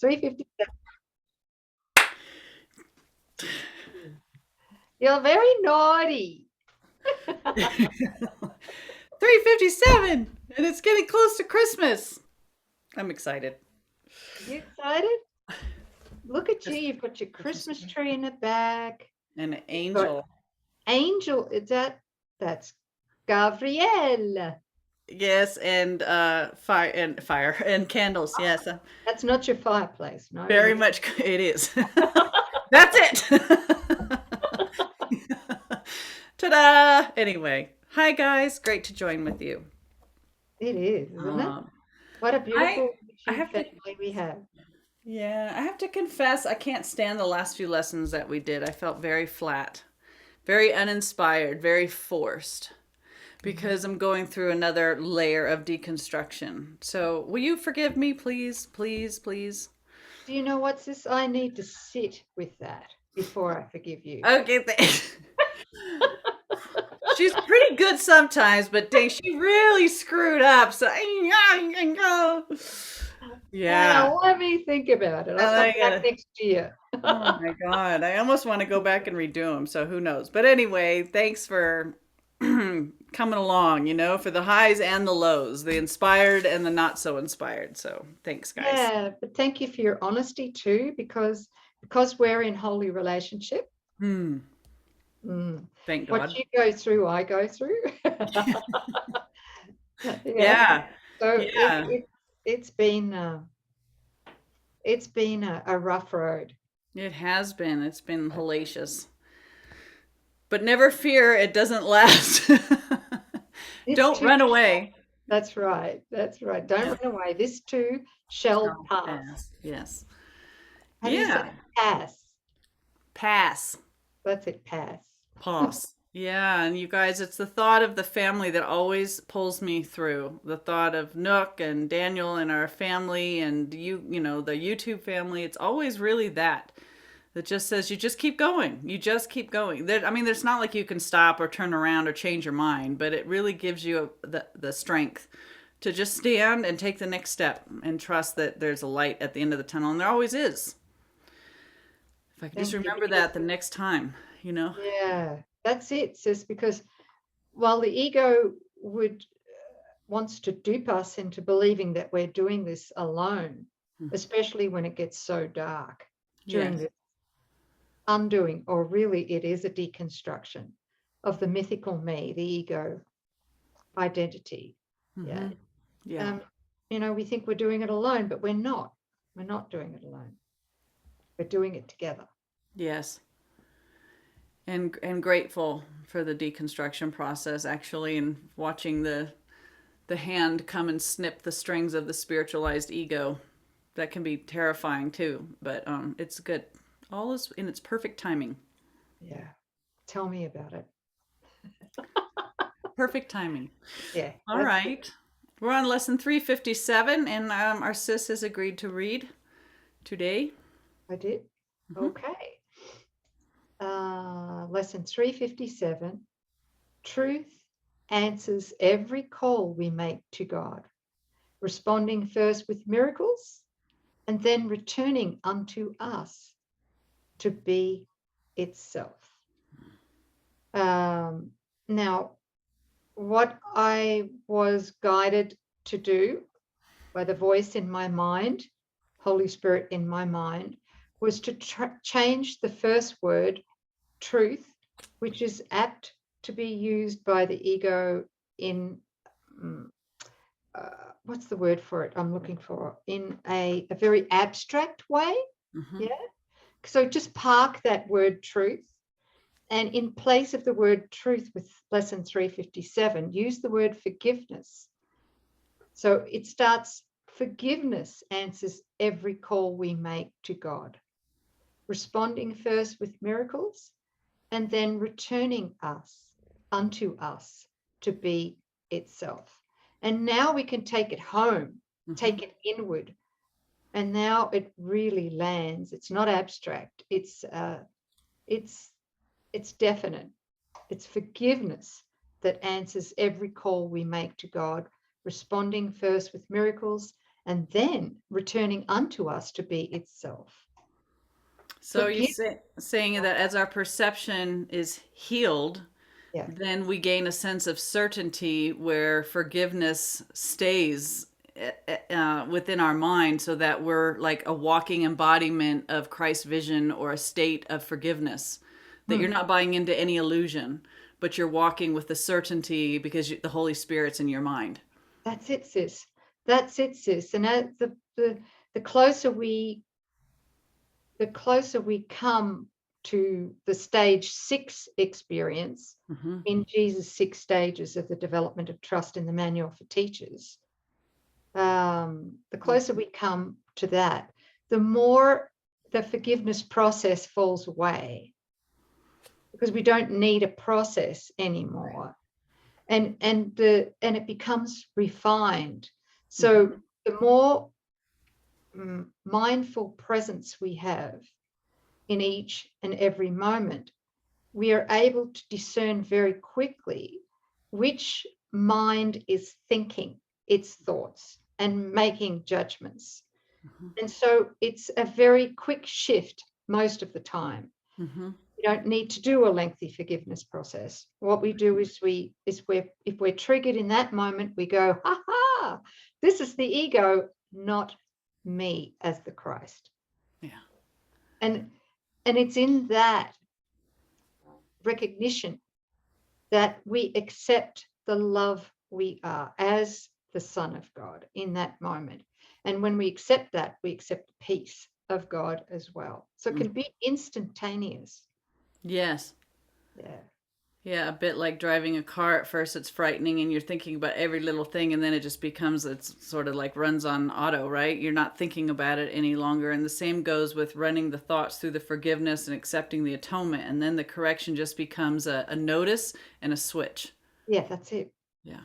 3:57. You're very naughty. 3:57, and it's getting close to Christmas. I'm excited. You excited? Look at you. Just You've got your Christmas Christmas tree. tree in the back. And an You've got angel. angel. That's Gabrielle. Yes, and fire and candles. Yes, That's not your fireplace. No, very no. much it is. That's it. Ta-da! Anyway, hi guys, great to join with you. It is, isn't it? Um, What a I beautiful I witchy have to family we have. yeah, I have to confess I can't stand the last few lessons that we did. I felt very flat, very uninspired, very forced Mhm. because I'm going through another layer of deconstruction. So, will you forgive me, please, please, please? Do you know what's this? I need to sit with that before I forgive you. Okay, thanks. She's pretty good sometimes, but dang, she really screwed up. So, yeah. Let me think about it. I'll come I back gotta, next year. oh my God. I almost want to go back and redo them. So, who knows? But anyway, thanks for coming along, for the highs and the lows, the inspired and the not so inspired. So, thanks, guys. Yeah, but thank you for your honesty too, because we're in holy relationship. Hmm. Mm, Thank what God. you go through, I go through. Yeah. Yeah. So Yeah. it's been a rough road. It has been. It's been hellacious. But never fear, it doesn't last. This Don't too run shall. away. That's right. That's right. Don't Yeah. run away. This too shall Shall pass. pass. Yes. How do you say Yeah. pass? Pass. That's it, pass. Pass. Yeah, and you guys, it's the thought of the family that always pulls me through. The thought of Nouk and Daniel and our family and the YouTube family. It's always really that just says you just keep going. You just keep going. I mean, there's not like you can stop or turn around or change your mind, but it really gives you the strength to just stand and take the next step and trust that there's a light at the end of the tunnel, and there always is. If I could just Thank you. remember that the next time. Yeah, that's it, sis, because while the ego would wants to dupe us into believing that we're doing this alone, especially when it gets so dark during Yes. the undoing, or really it is a deconstruction of the mythical me, the ego identity. Yeah. Mm-hmm. Yeah. Um, we think we're doing it alone, but we're not. We're not doing it alone. We're doing it together. Yes. And grateful for the deconstruction process actually, and watching the hand come and snip the strings of the spiritualized ego. That can be terrifying too, but it's good. All is in its perfect timing. Yeah. Tell me about it. Perfect timing. Yeah, All that's right. We're on lesson 357, and our sis has agreed to read today. I did. Mm-hmm. Okay. Lesson 357. Truth answers every call we make to God, responding first with miracles and then returning unto us to be itself. Now, what I was guided to do by the voice in my mind, Holy Spirit in my mind, was to change the first word, truth, which is apt to be used by the ego in what's the word for it I'm looking for, in a very abstract way. Mm-hmm. Yeah. So just park that word truth, and in place of the word truth with lesson 357, use the word forgiveness. So it starts, forgiveness answers every call we make to God, responding first with miracles and then returning us unto us to be itself. And now we can take it home, take it inward, and now it really lands. It's not abstract. It's definite. It's forgiveness that answers every call we make to God, responding first with miracles and then returning unto us to be itself. So you're Forgive. saying that as our perception is healed, Yeah. then we gain a sense of certainty where forgiveness stays within our mind, so that we're like a walking embodiment of Christ's vision or a state of forgiveness. That you're not buying into any illusion, but you're walking with the certainty because the Holy Spirit's in your mind. That's it, sis. That's it, sis. And the closer we come to the stage 6 experience in Jesus' 6 stages of the development of trust in the manual for teachers, the closer we come to that, the more the forgiveness process falls away, because we don't need a process anymore, and it becomes refined. So the more mindful presence we have in each and every moment, we are able to discern very quickly which mind is thinking its thoughts and making judgments. And so it's a very quick shift most of the time. We don't need to do a lengthy forgiveness process. What we do is if we're triggered in that moment, we go, ha ha, this is the ego, not me as the Christ. Yeah. And it's in that recognition that we accept the love we are as the Son of God in that moment. And when we accept that, we accept the peace of God as well. So it can be instantaneous. Yes. Yeah. Yeah, a bit like driving a car. At first it's frightening and you're thinking about every little thing, and then it just becomes, it's sort of like runs on auto, right? You're not thinking about it any longer. And the same goes with running the thoughts through the forgiveness and accepting the atonement. And then the correction just becomes a notice and a switch. Yeah, that's it. Yeah.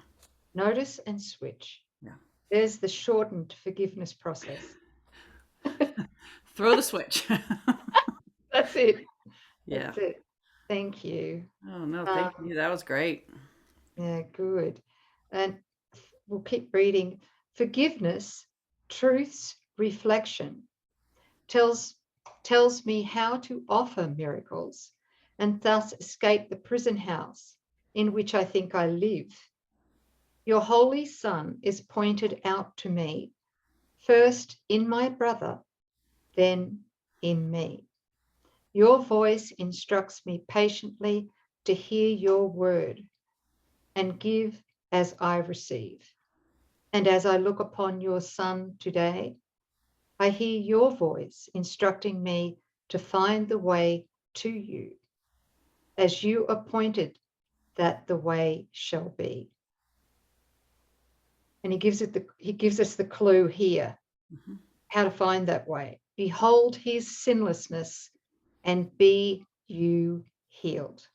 Notice and switch. Yeah. There's the shortened forgiveness process. Throw the switch. That's it. Yeah. That's it. Thank you. Oh, no, thank you. That was great. Yeah, good. And we'll keep reading. Forgiveness, truth's reflection, tells me how to offer miracles and thus escape the prison house in which I think I live. Your Holy Son is pointed out to me, first in my brother, then in me. Your voice instructs me patiently to hear your word and give as I receive. And as I look upon your Son today, I hear your voice instructing me to find the way to you, as you appointed that the way shall be. And he gives us the clue here, how to find that way. Behold his sinlessness and be you healed.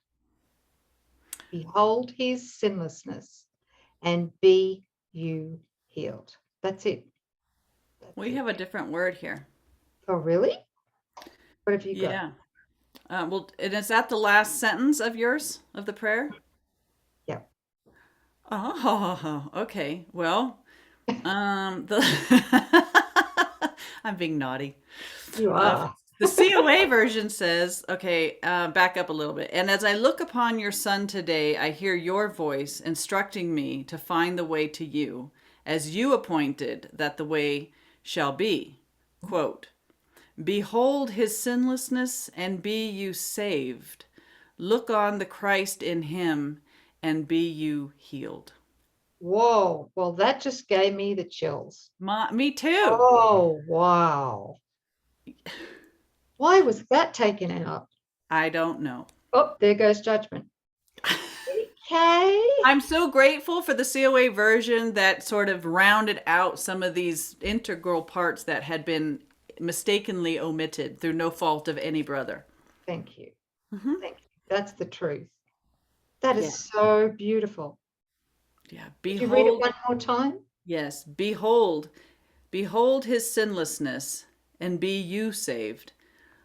Behold his sinlessness and be you healed. That's it. We have a different word here. Oh, really? What have you got? Yeah. Well, and is that the last sentence of yours, of the prayer? Yeah. Oh, okay. Well, the I'm being naughty. You are. The COA version says, okay, back up a little bit. And as I look upon your Son today, I hear your voice instructing me to find the way to you, as you appointed that the way shall be. Quote, behold his sinlessness and be you saved. Look on the Christ in him and be you healed. Whoa. Well, that just gave me the chills. Me too. Oh, wow. Why was that taken out? I don't know. Oh, there goes judgment. Okay. I'm so grateful for the COA version that sort of rounded out some of these integral parts that had been mistakenly omitted through no fault of any brother. Thank you. Thank you. That's the truth. That is so beautiful. Yeah. Could you read it one more time? Yes. Behold his sinlessness and be you saved.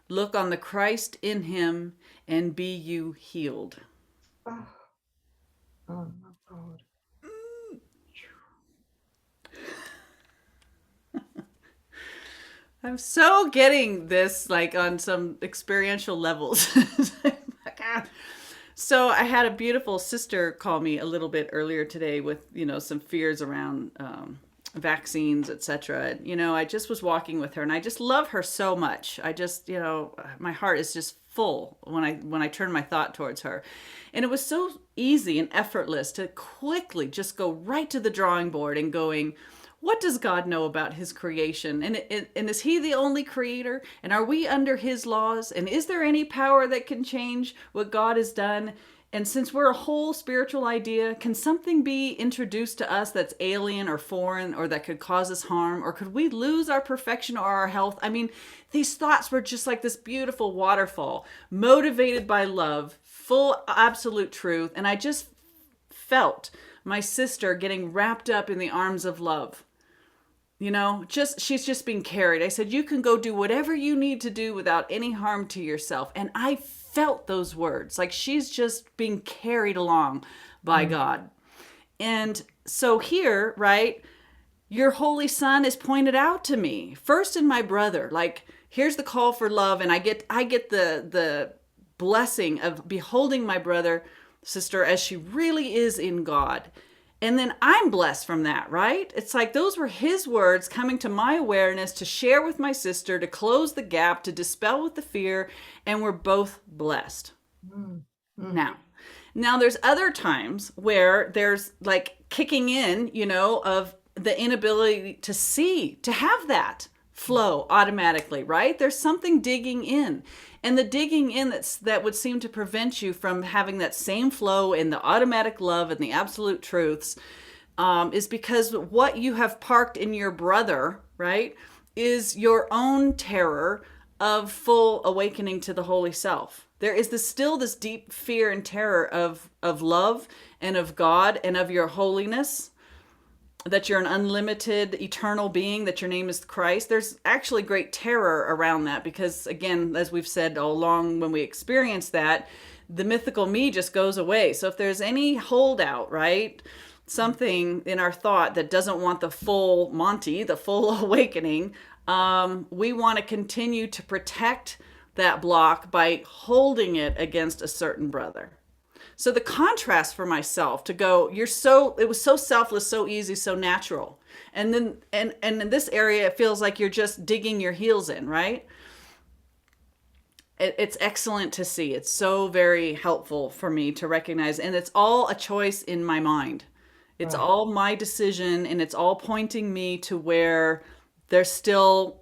Look on the Christ in him and be you healed. Oh, oh my God. I'm so getting this like on some experiential levels. So I had a beautiful sister call me a little bit earlier today with, some fears around vaccines, etc. I just was walking with her, and I just love her so much. I just, my heart is just full when I turn my thought towards her. And it was so easy and effortless to quickly just go right to the drawing board and going, what does God know about his creation? And is he the only creator? And are we under his laws? And is there any power that can change what God has done? And since we're a whole spiritual idea, can something be introduced to us that's alien or foreign or that could cause us harm? Or could we lose our perfection or our health? I mean, these thoughts were just like this beautiful waterfall, motivated by love, full absolute truth. And I just felt my sister getting wrapped up in the arms of love. She's just being carried. I said, you can go do whatever you need to do without any harm to yourself. And I felt those words, like she's just being carried along by God. And so here, right, your Holy Son is pointed out to me first in my brother. Like, here's the call for love. And I get the blessing of beholding my brother, sister, as she really is in God. And then I'm blessed from that, right? It's like those were his words coming to my awareness to share with my sister, to close the gap, to dispel with the fear, and we're both blessed. Now there's other times where there's like kicking in, of the inability to see, to have that flow automatically, right? There's something digging in. And the digging in that would seem to prevent you from having that same flow in the automatic love and the absolute truths is because what you have parked in your brother, right, is your own terror of full awakening to the holy self. There is still this deep fear and terror of love and of God and of your holiness, that you're an unlimited eternal being, that your name is Christ. There's actually great terror around that because, again, as we've said all along, when we experience that, the mythical me just goes away. So if there's any holdout, right, something in our thought that doesn't want the full Monty, the full awakening, we want to continue to protect that block by holding it against a certain brother. So the contrast for myself to go, it was so selfless, so easy, so natural. And then, and in this area, it feels like you're just digging your heels in, right? It's excellent to see. It's so very helpful for me to recognize. And it's all a choice in my mind. It's all my decision, and it's all pointing me to where there's still,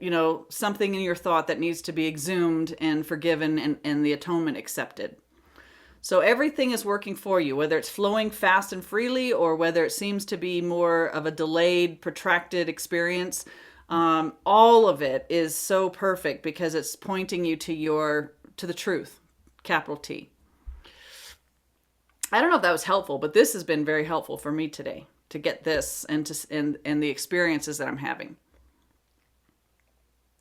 something in your thought that needs to be exhumed and forgiven and the atonement accepted. So everything is working for you, whether it's flowing fast and freely or whether it seems to be more of a delayed, protracted experience. All of it is so perfect because it's pointing you to the truth, capital T. I don't know if that was helpful, but this has been very helpful for me today to get this and the experiences that I'm having.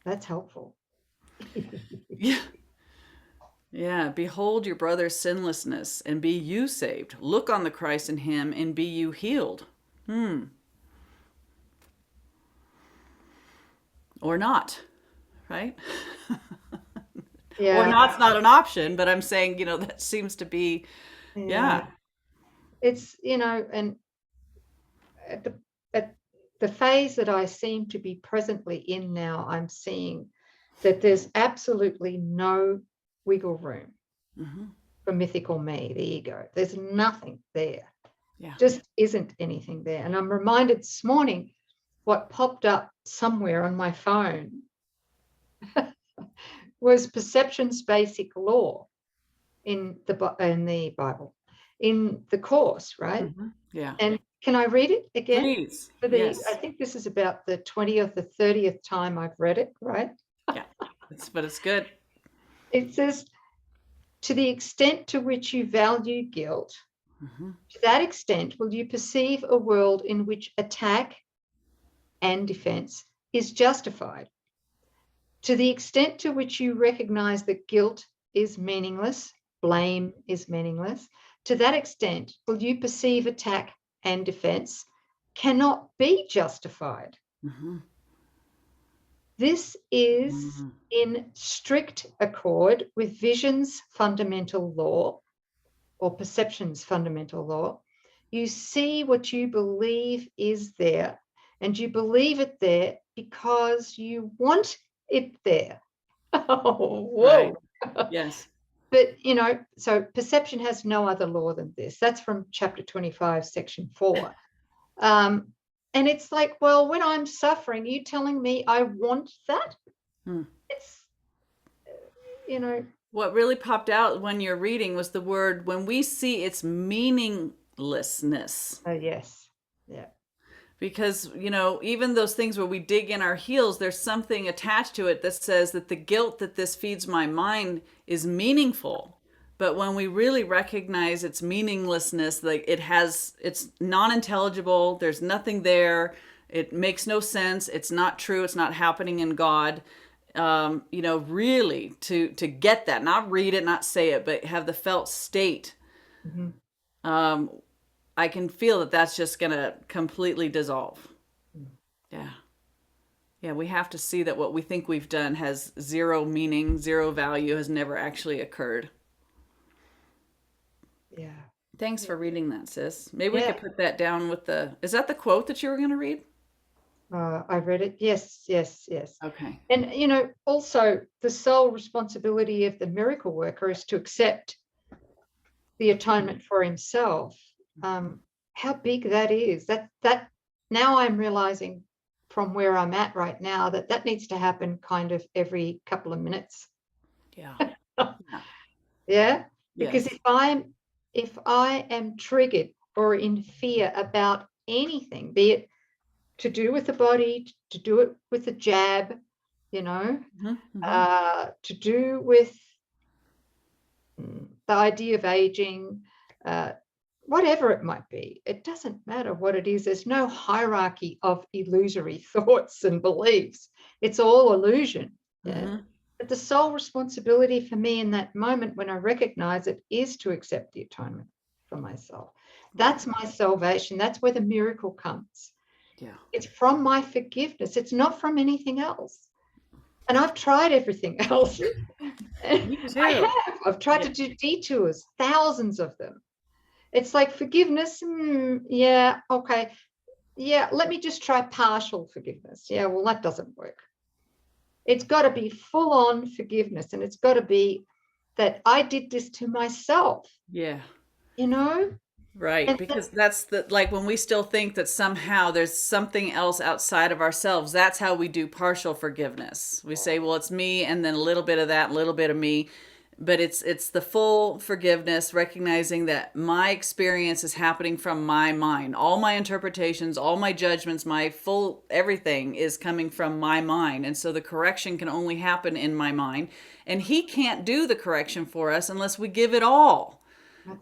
That's helpful. Yeah. Yeah, behold your brother's sinlessness and be you saved. Look on the Christ in him and be you healed. Or not, right? Yeah. Or not's not an option, but I'm saying, that seems to be, yeah. It's, and at the phase that I seem to be presently in now, I'm seeing that there's absolutely no wiggle room for mythical me, the ego. There's nothing there. Yeah. Just isn't anything there. And I'm reminded this morning what popped up somewhere on my phone was perception's basic law in the Bible, in the course, right? Yeah. And can I read it again? Please. Yes. I think this is about the 20th or 30th time I've read it, right? Yeah, but it's good. It says, to the extent to which you value guilt, to that extent will you perceive a world in which attack and defense is justified. To the extent to which you recognize that guilt is meaningless, blame is meaningless, to that extent will you perceive attack and defense cannot be justified. This is in strict accord with vision's fundamental law, or perception's fundamental law. You see what you believe is there, and you believe it there because you want it there. Oh, whoa. Right. Yes. But, so perception has no other law than this. That's from chapter 25, section 4. And it's like, well, when I'm suffering, are you telling me I want that? It's, What really popped out when you're reading was the word, when we see its meaninglessness. Oh, yes. Yeah. Because, even those things where we dig in our heels, there's something attached to it that says that the guilt that this feeds my mind is meaningful. But when we really recognize its meaninglessness, like it's non-intelligible, there's nothing there, it makes no sense, it's not true, it's not happening in God. Really to get that, not read it, not say it, but have the felt state. I can feel that that's just going to completely dissolve. Yeah, we have to see that what we think we've done has zero meaning, zero value, has never actually occurred. Yeah. Thanks for reading that, sis. Maybe we could put that down with is that the quote that you were going to read? I read it. Yes. Okay. And, also the sole responsibility of the miracle worker is to accept the atonement for himself. How big that is. That now I'm realizing from where I'm at right now that needs to happen kind of every couple of minutes. Yeah. Yeah. Yes. Because if I am triggered or in fear about anything, be it to do with the body, to do it with the jab, to do with the idea of aging, whatever it might be, it doesn't matter what it is. There's no hierarchy of illusory thoughts and beliefs. It's all illusion. Yeah? But the sole responsibility for me in that moment when I recognize it is to accept the atonement for myself. That's my salvation. That's where the miracle comes. Yeah. It's from my forgiveness. It's not from anything else. And I've tried everything else. Me too. I have. I've tried to do detours, thousands of them. It's like forgiveness. Yeah, okay. Yeah, let me just try partial forgiveness. Yeah, well, that doesn't work. It's got to be full on forgiveness. And it's got to be that I did this to myself. Yeah. Right. And because that's like when we still think that somehow there's something else outside of ourselves, that's how we do partial forgiveness. We say, well, it's me, and then a little bit of that, a little bit of me. But it's the full forgiveness, recognizing that my experience is happening from my mind. All my interpretations, all my judgments, my full everything is coming from my mind. And so the correction can only happen in my mind. And he can't do the correction for us unless we give it all.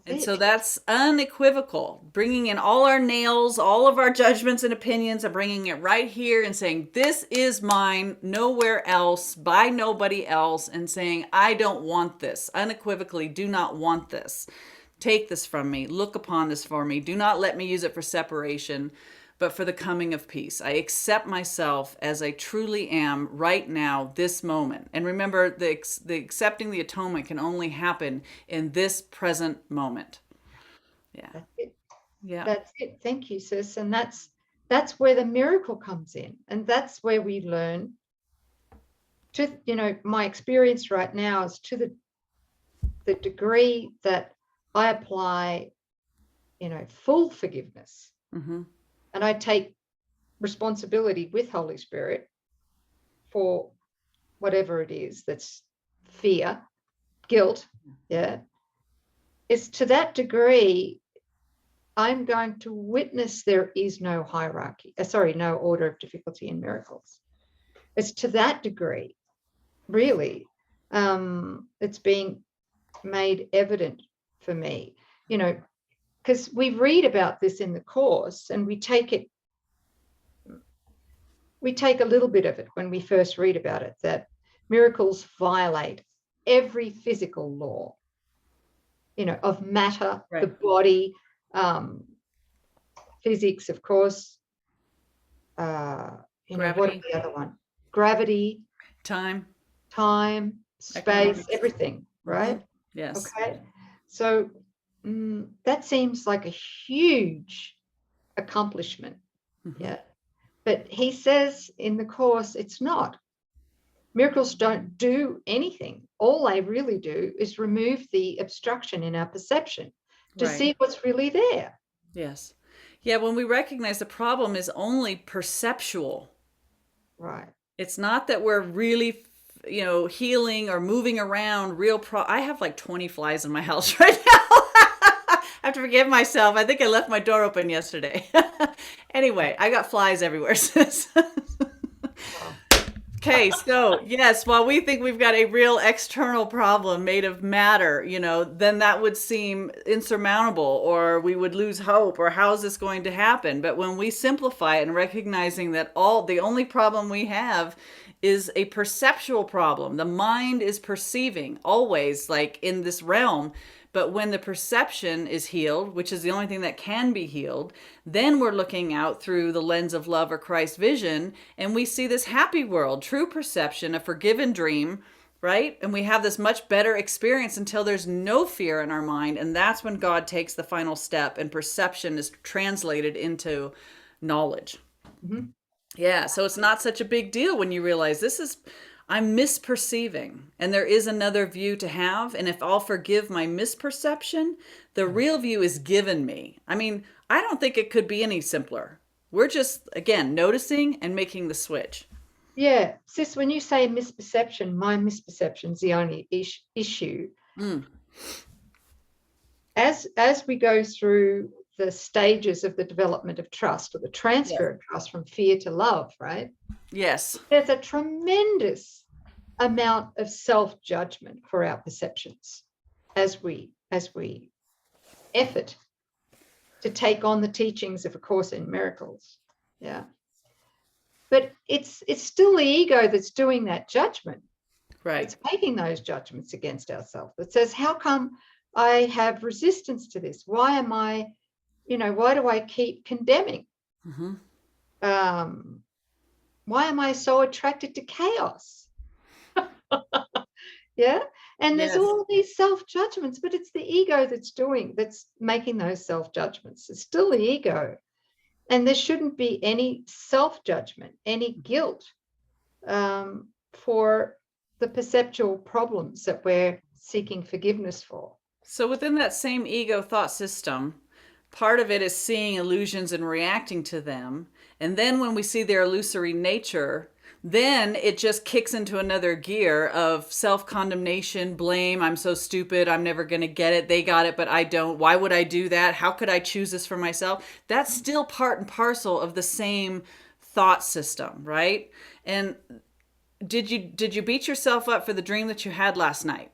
And so that's unequivocal, bringing in all our nails, all of our judgments and opinions, and bringing it right here and saying, this is mine, nowhere else, by nobody else, and saying, I don't want this. Unequivocally, do not want this. Take this from me. Look upon this for me. Do not let me use it for separation, but for the coming of peace. I accept myself as I truly am right now, this moment. And remember, the accepting the atonement can only happen in this present moment. Yeah. That's it. Yeah. That's it. Thank you, sis. And that's where the miracle comes in. And that's where we learn to, my experience right now is to the degree that I apply, full forgiveness. And I take responsibility with Holy Spirit for whatever it is that's fear, guilt. Yeah. It's to that degree I'm going to witness there is no hierarchy. No order of difficulty in miracles. It's to that degree, really, it's being made evident for me, because we read about this in the course and we take a little bit of it when we first read about it, that miracles violate every physical law, of matter, right. The body, physics, of course, Gravity. what is the other one? gravity, Time, space, economics. everything, right? Yes. Okay. So that seems like a huge accomplishment. Yeah. But he says in the course, it's not. Miracles don't do anything. All they really do is remove the obstruction in our perception to Right. see what's really there. Yes. Yeah, when we recognize the problem is only perceptual. Right. It's not that we're really, healing or moving around real I have like 20 flies in my house right now. I have to forgive myself. I think I left my door open yesterday. Anyway, I got flies everywhere. Okay, so yes, while we think we've got a real external problem made of matter, then that would seem insurmountable, or we would lose hope, or how is this going to happen? But when we simplify it and recognizing that the only problem we have is a perceptual problem. The mind is perceiving always, like in this realm. But when the perception is healed, which is the only thing that can be healed, then we're looking out through the lens of love or Christ vision, and we see this happy world, true perception, a forgiven dream, right? And we have this much better experience until there's no fear in our mind. And that's when God takes the final step and perception is translated into knowledge. Mm-hmm. Yeah, so it's not such a big deal when you realize I'm misperceiving, and there is another view to have. And if I'll forgive my misperception, the real view is given me. I mean, I don't think it could be any simpler. We're just, again, noticing and making the switch. Yeah, sis, when you say misperception, my misperception's the only issue. As we go through the stages of the development of trust, or the transfer of trust from fear to love, right? Yes. There's a tremendous amount of self-judgment for our perceptions as we effort to take on the teachings of A Course in Miracles. Yeah. But it's still the ego that's doing that judgment. Right. It's making those judgments against ourselves. It says, how come I have resistance to this? Why am I, why do I keep condemning? Mm-hmm. Why am I so attracted to chaos? Yeah. And there's all these self-judgments, but it's the ego that's making those self-judgments. It's still the ego. And there shouldn't be any self-judgment, any guilt for the perceptual problems that we're seeking forgiveness for. So within that same ego thought system, part of it is seeing illusions and reacting to them. And then when we see their illusory nature, then it just kicks into another gear of self-condemnation, blame. I'm so stupid. I'm never going to get it. They got it, but I don't. Why would I do that? How could I choose this for myself? That's still part and parcel of the same thought system, right? And did you beat yourself up for the dream that you had last night?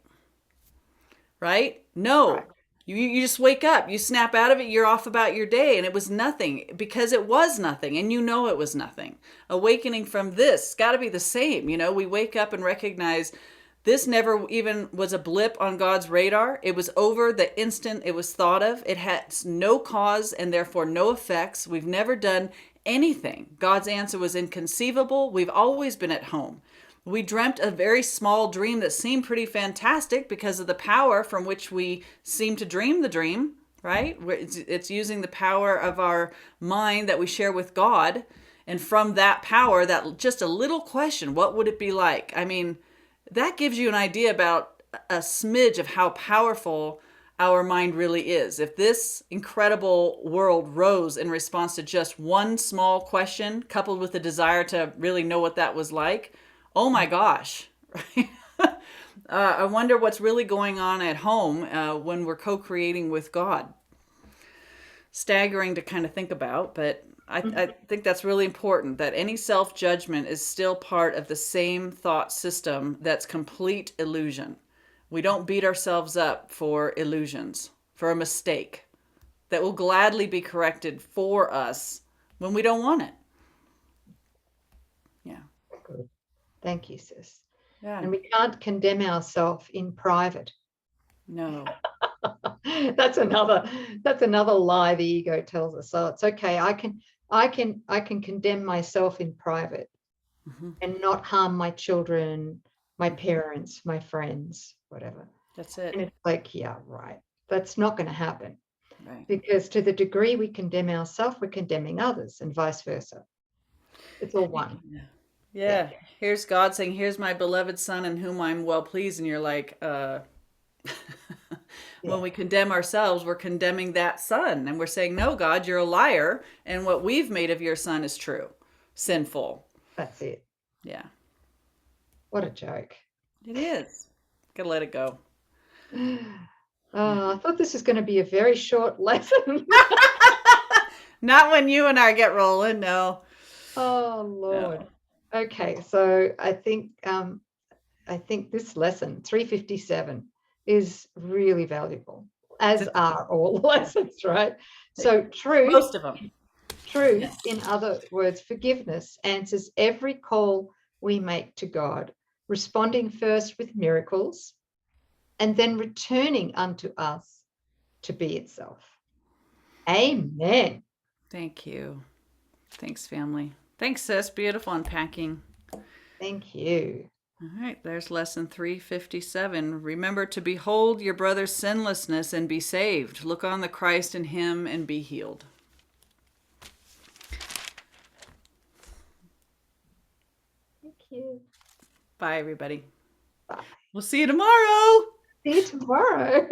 Right? No. Right. You just wake up, you snap out of it, you're off about your day, and it was nothing, because it was nothing, and it was nothing. Awakening from this got to be the same. We wake up and recognize this never even was a blip on God's radar. It was over the instant it was thought of. It has no cause and therefore no effects. We've never done anything. God's answer was inconceivable. We've always been at home. We dreamt a very small dream that seemed pretty fantastic because of the power from which we seem to dream the dream, right? It's using the power of our mind that we share with God. And from that power, that just a little question, what would it be like? I mean, that gives you an idea about a smidge of how powerful our mind really is. If this incredible world rose in response to just one small question, coupled with the desire to really know what that was like, oh my gosh, right? I wonder what's really going on at home when we're co-creating with God. Staggering to kind of think about, but I think that's really important, that any self-judgment is still part of the same thought system that's complete illusion. We don't beat ourselves up for illusions, for a mistake that will gladly be corrected for us when we don't want it. Yeah. Good. Thank you, sis. Yeah. And we can't condemn ourselves in private. No. That's another lie the ego tells us. So it's okay. I can condemn myself in private. and not harm my children, my parents, my friends, whatever. That's it. And it's like, yeah, right. That's not going to happen. Right. Because to the degree we condemn ourselves, we're condemning others, and vice versa. It's all one. Yeah. Here's God saying, here's my beloved son in whom I'm well pleased. And you're like, when we condemn ourselves, we're condemning that son. And we're saying, no, God, you're a liar. And what we've made of your son is true, sinful. That's it. Yeah. What a joke. It is. Gotta let it go. Oh, I thought this was going to be a very short lesson. Not when you and I get rolling, no. Oh, Lord. No. Okay, so I think this lesson 357 is really valuable, as are all the lessons, right? So Most of them. Truth, in other words, forgiveness, answers every call we make to God, responding first with miracles and then returning unto us to be itself. Amen. Thank you. Thanks, family. Thanks, sis. Beautiful unpacking. Thank you. All right, there's lesson 357. Remember to behold your brother's sinlessness and be saved. Look on the Christ in him and be healed. Thank you. Bye, everybody. Bye. We'll see you tomorrow. See you tomorrow.